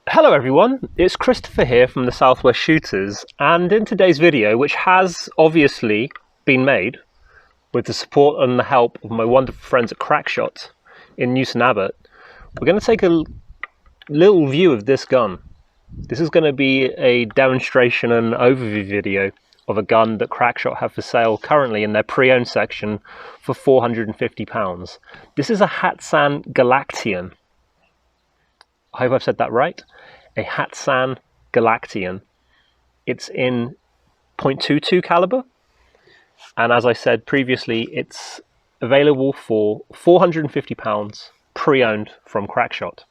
Hello everyone, it's Christopher here from the Southwest Shooters, and in today's video, which has obviously been made with the support and the help of my wonderful friends at Crackshot in Newton Abbot, we're going to take a little view of this gun. This is going to be a demonstration and overview video of a gun that Crackshot have for sale currently in their pre-owned section for £450. This is a Hatsan Galatian. I hope I've said that right. A Hatsan Galatian. It's in .22 caliber, and as I said previously, it's available for £450 pre-owned from Crackshot.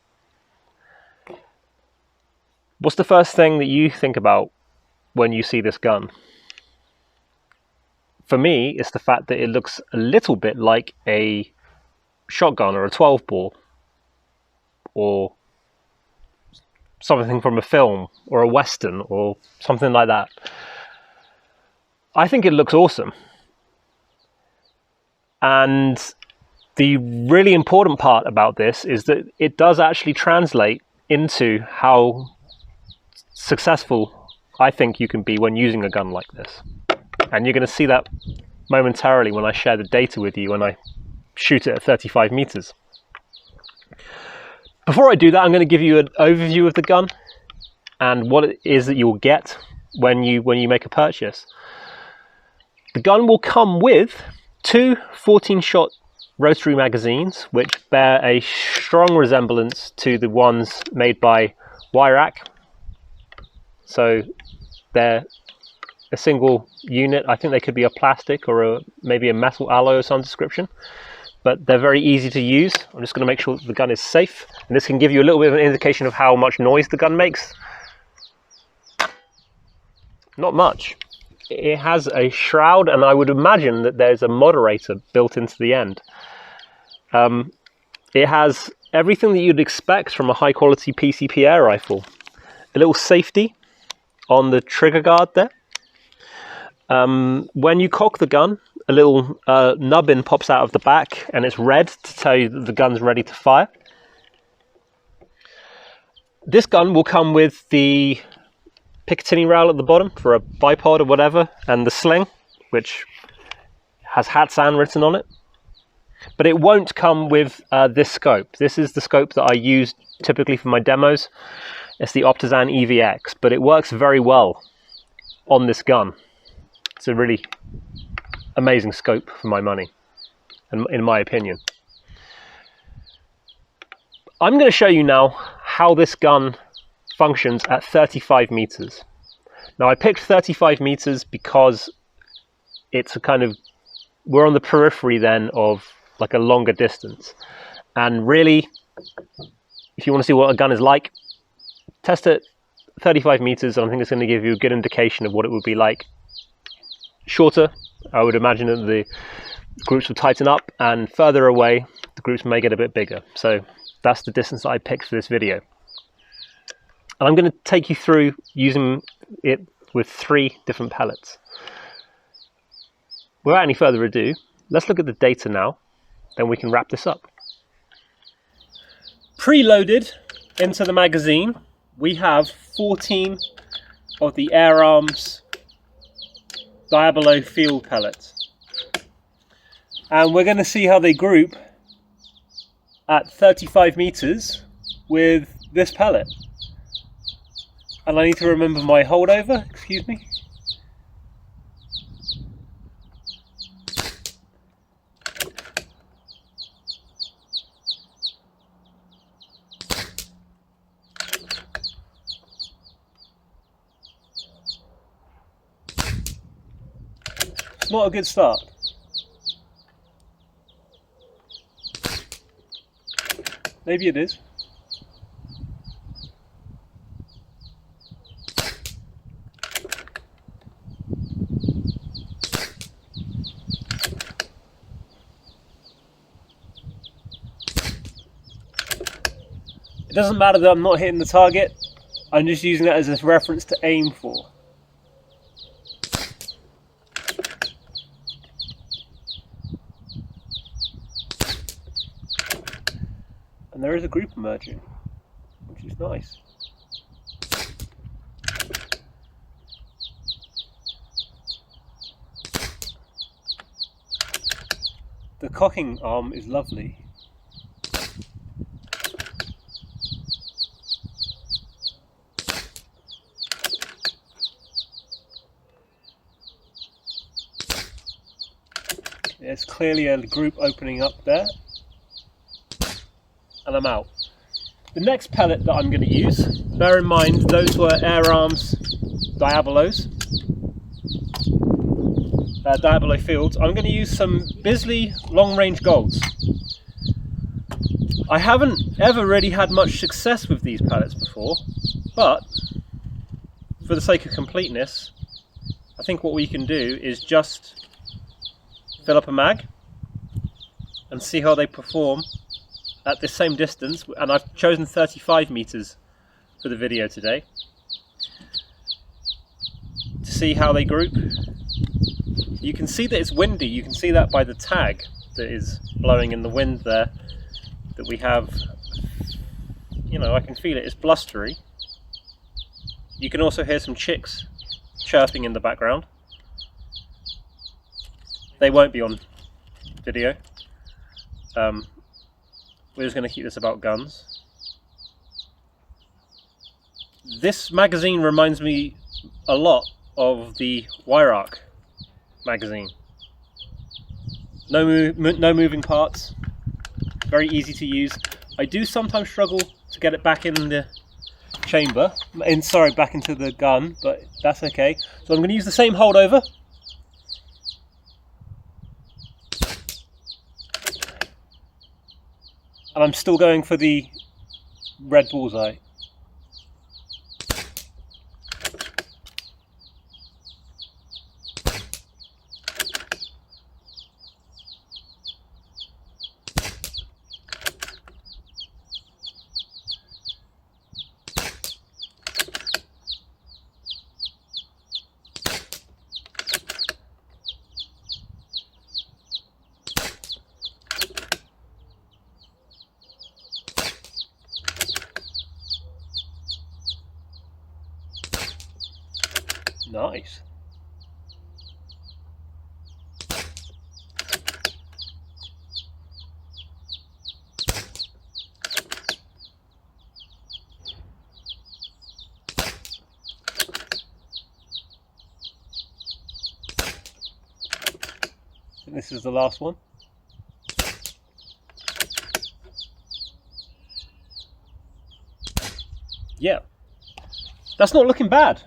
What's the first thing that you think about when you see this gun? For me, it's the fact that it looks a little bit like a shotgun or a 12 bore or something from a film or a western or something like that. I think it looks awesome. And the really important part about this is that it does actually translate into how successful I think you can be when using a gun like this. And you're going to see that momentarily when I share the data with you when I shoot it at 35 meters. Before I do that, I'm going to give you an overview of the gun and what it is that you will get when you make a purchase. The gun will come with two 14-shot rotary magazines, which bear a strong resemblance to the ones made by Wyrack. So they're a single unit. I think they could be a plastic or maybe a metal alloy of some description. But they're very easy to use. I'm just going to make sure that the gun is safe. And this can give you a little bit of an indication of how much noise the gun makes. Not much. It has a shroud, and I would imagine that there's a moderator built into the end. It has everything that you'd expect from a high-quality PCP air rifle. A little safety on the trigger guard there. When you cock the gun, a little nubbin pops out of the back, and it's red to tell you that the gun's ready to fire. This gun will come with the Picatinny rail at the bottom for a bipod or whatever, and the sling, which has Hatsan written on it. But it won't come with this scope. This is the scope that I use typically for my demos. It's the Optizan EVX, but it works very well on this gun. It's a really amazing scope for my money, and in my opinion. I'm going to show you now how this gun functions at 35 meters. Now I picked 35 meters because it's a kind of, we're on the periphery then of like a longer distance. And really, if you want to see what a gun is like, test it 35 meters, and I think it's going to give you a good indication of what it would be like shorter. I would imagine that the groups will tighten up, and further away the groups may get a bit bigger. So that's the distance that I picked for this video. And I'm going to take you through using it with 3 different pellets. Without any further ado, let's look at the data now, then we can wrap this up. Preloaded into the magazine, we have 14 of the Air Arms Diablo field pellets, and we're going to see how they group at 35 meters with this pellet. And I need to remember my holdover, excuse me. It's not a good start. Maybe it is. It doesn't matter that I'm not hitting the target, I'm just using that as a reference to aim for. And there is a group emerging, which is nice. The cocking arm is lovely. There's clearly a group opening up there, and I'm out. The next pellet that I'm going to use, bear in mind those were Air Arms Diabolos, Diabolo Fields. I'm going to use some Bisley long range golds. I haven't ever really had much success with these pellets before, but for the sake of completeness, I think what we can do is just fill up a mag and see how they perform at this same distance, and I've chosen 35 meters for the video today to see how they group. You can see that it's windy, you can see that by the tag that is blowing in the wind there that we have. You know, I can feel it, it's blustery. You can also hear some chicks chirping in the background. They won't be on video. We're just going to keep this about guns. This magazine reminds me a lot of the Wyrock magazine. No moving parts, very easy to use. I do sometimes struggle to get it back in the chamber, back into the gun, but that's okay. So I'm going to use the same holdover. And I'm still going for the red bullseye. Nice. And this is the last one. Yeah, that's not looking bad.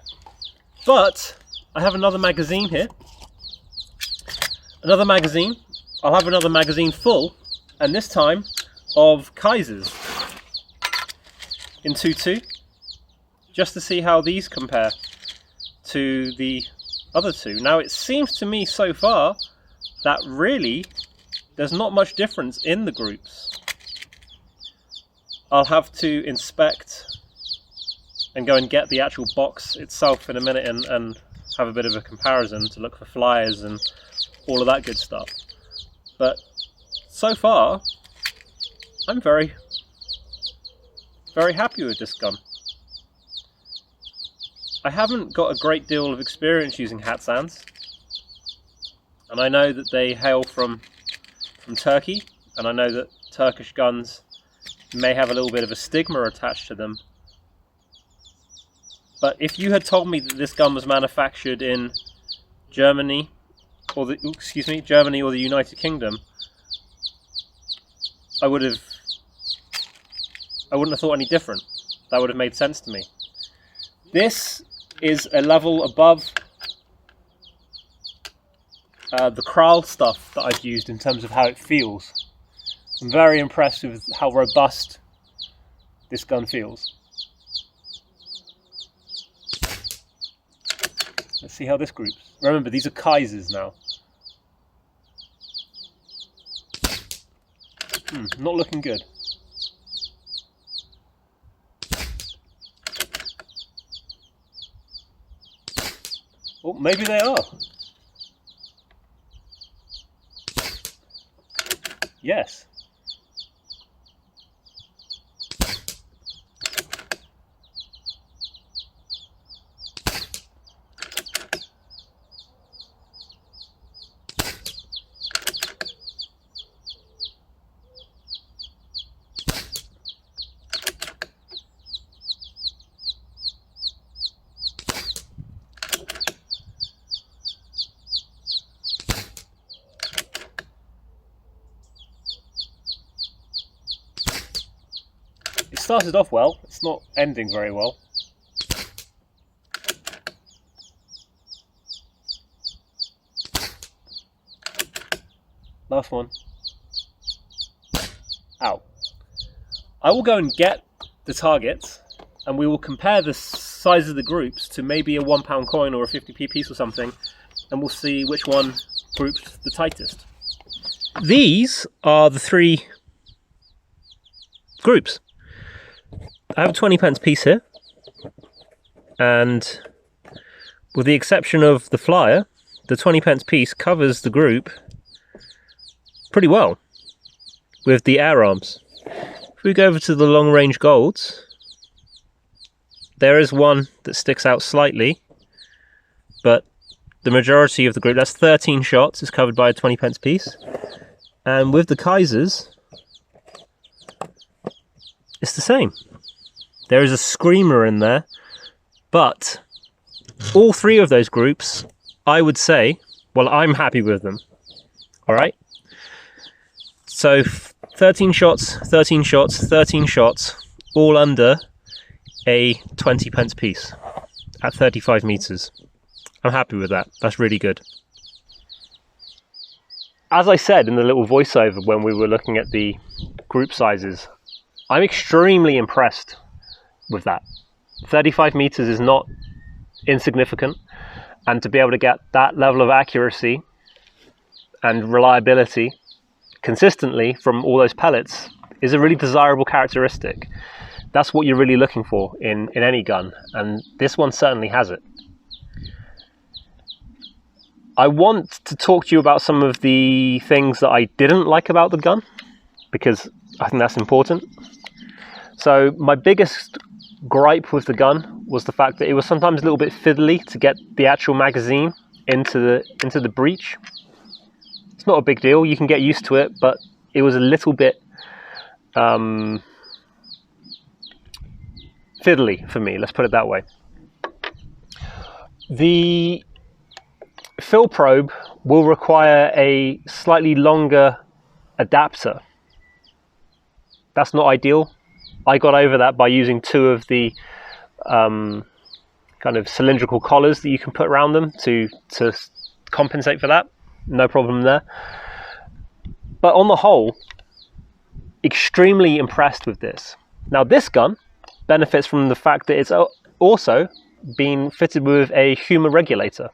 But I have another magazine here. Another magazine. I'll have another magazine full, and this time of Kaisers in 2.2, just to see how these compare to the other two. Now it seems to me so far that really there's not much difference in the groups. I'll have to inspect and go and get the actual box itself in a minute and have a bit of a comparison to look for flyers and all of that good stuff. But so far, I'm very, very happy with this gun. I haven't got a great deal of experience using Hatsans, and I know that they hail from Turkey, and I know that Turkish guns may have a little bit of a stigma attached to them. But if you had told me that this gun was manufactured in Germany or the United Kingdom, I wouldn't have thought any different. That would have made sense to me. This is a level above the Kral stuff that I've used in terms of how it feels. I'm very impressed with how robust this gun feels. Let's see how this groups. Remember, these are Kaisers now. Not looking good. Oh, maybe they are. Yes. started off well, it's not ending very well. Last one. Ow. I will go and get the targets, and we will compare the size of the groups to maybe a £1 coin or a 50p piece or something, and we'll see which one grouped the tightest. These are the three groups. I have a 20p piece here, and with the exception of the flyer, the 20p piece covers the group pretty well with the air arms. If we go over to the long range golds, there is one that sticks out slightly, but the majority of the group, that's 13 shots, is covered by a 20p piece. And with the Kaisers, it's the same. There is a screamer in there, but all three of those groups, I would say, well, I'm happy with them. All right? So 13 shots, 13 shots, 13 shots, all under a 20p piece at 35 meters. I'm happy with that. That's really good. As I said in the little voiceover when we were looking at the group sizes, I'm extremely impressed with that. 35 meters is not insignificant, and to be able to get that level of accuracy and reliability consistently from all those pellets is a really desirable characteristic. That's what you're really looking for in any gun, and this one certainly has it. I want to talk to you about some of the things that I didn't like about the gun, because I think that's important. So my biggest gripe with the gun was the fact that it was sometimes a little bit fiddly to get the actual magazine into the breech. It's not a big deal, you can get used to it, but it was a little bit fiddly for me, let's put it that way. The fill probe will require a slightly longer adapter. That's not ideal. I got over that by using two of the kind of cylindrical collars that you can put around them to compensate for that. No problem there. But on the whole, extremely impressed with this. Now this gun benefits from the fact that it's also been fitted with a humor regulator.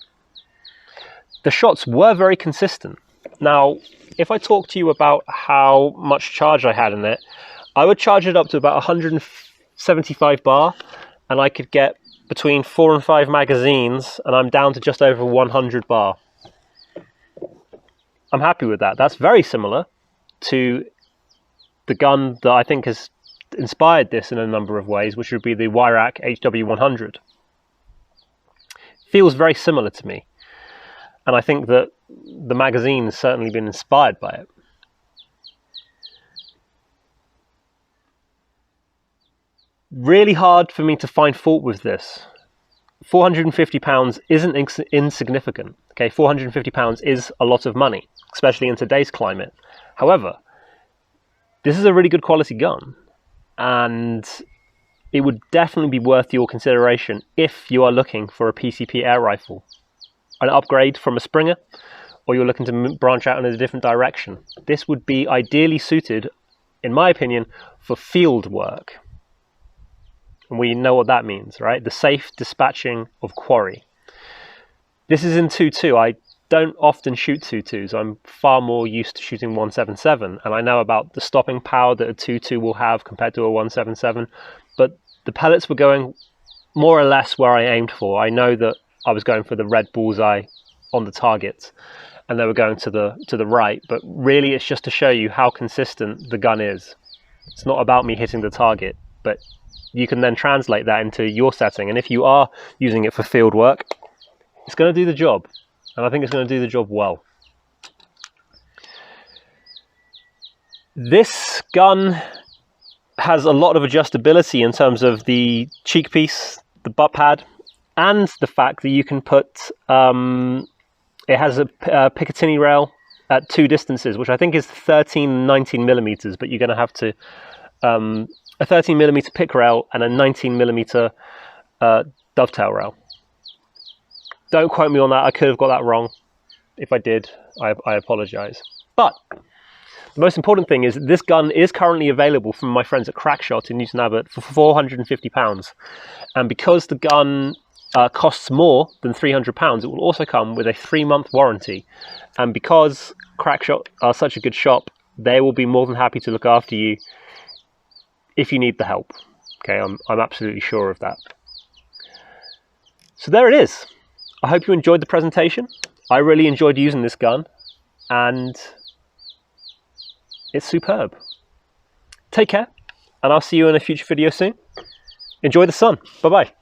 The shots were very consistent. Now, if I talk to you about how much charge I had in it, I would charge it up to about 175 bar, and I could get between 4 and 5 magazines, and I'm down to just over 100 bar. I'm happy with that. That's very similar to the gun that I think has inspired this in a number of ways, which would be the Wyrak HW100. Feels very similar to me. And I think that the magazine has certainly been inspired by it. Really hard for me to find fault with this. £450 isn't insignificant. Okay, £450 is a lot of money, especially in today's climate. However, this is a really good quality gun, and it would definitely be worth your consideration if you are looking for a PCP air rifle. An upgrade from a Springer, or you're looking to branch out in a different direction. This would be ideally suited, in my opinion, for field work. And we know what that means, right? The safe dispatching of quarry. This is in 2.2. I don't often shoot 2.2s. I'm far more used to shooting 177, and I know about the stopping power that a 2.2 will have compared to a 177, but the pellets were going more or less where I aimed for. I know that I was going for the red bullseye on the target, and they were going to the right, but really it's just to show you how consistent the gun is. It's not about me hitting the target, but you can then translate that into your setting, and if you are using it for field work, it's going to do the job, and I think it's going to do the job well. This gun has a lot of adjustability in terms of the cheek piece, the butt pad, and the fact that you can put, it has a Picatinny rail at 2 distances, which I think is 13 and 19 millimeters, but you're going to have to a 13mm pick rail and a 19mm dovetail rail. Don't quote me on that, I could have got that wrong. If I did, I apologise. But the most important thing is this gun is currently available from my friends at Crackshot in Newton Abbot for £450. And because the gun costs more than £300, it will also come with a 3-month warranty. And because Crackshot are such a good shop, they will be more than happy to look after you if you need the help. Okay, I'm absolutely sure of that. So there it is. I hope you enjoyed the presentation. I really enjoyed using this gun, and it's superb. Take care, and I'll see you in a future video soon. Enjoy the sun. Bye-bye.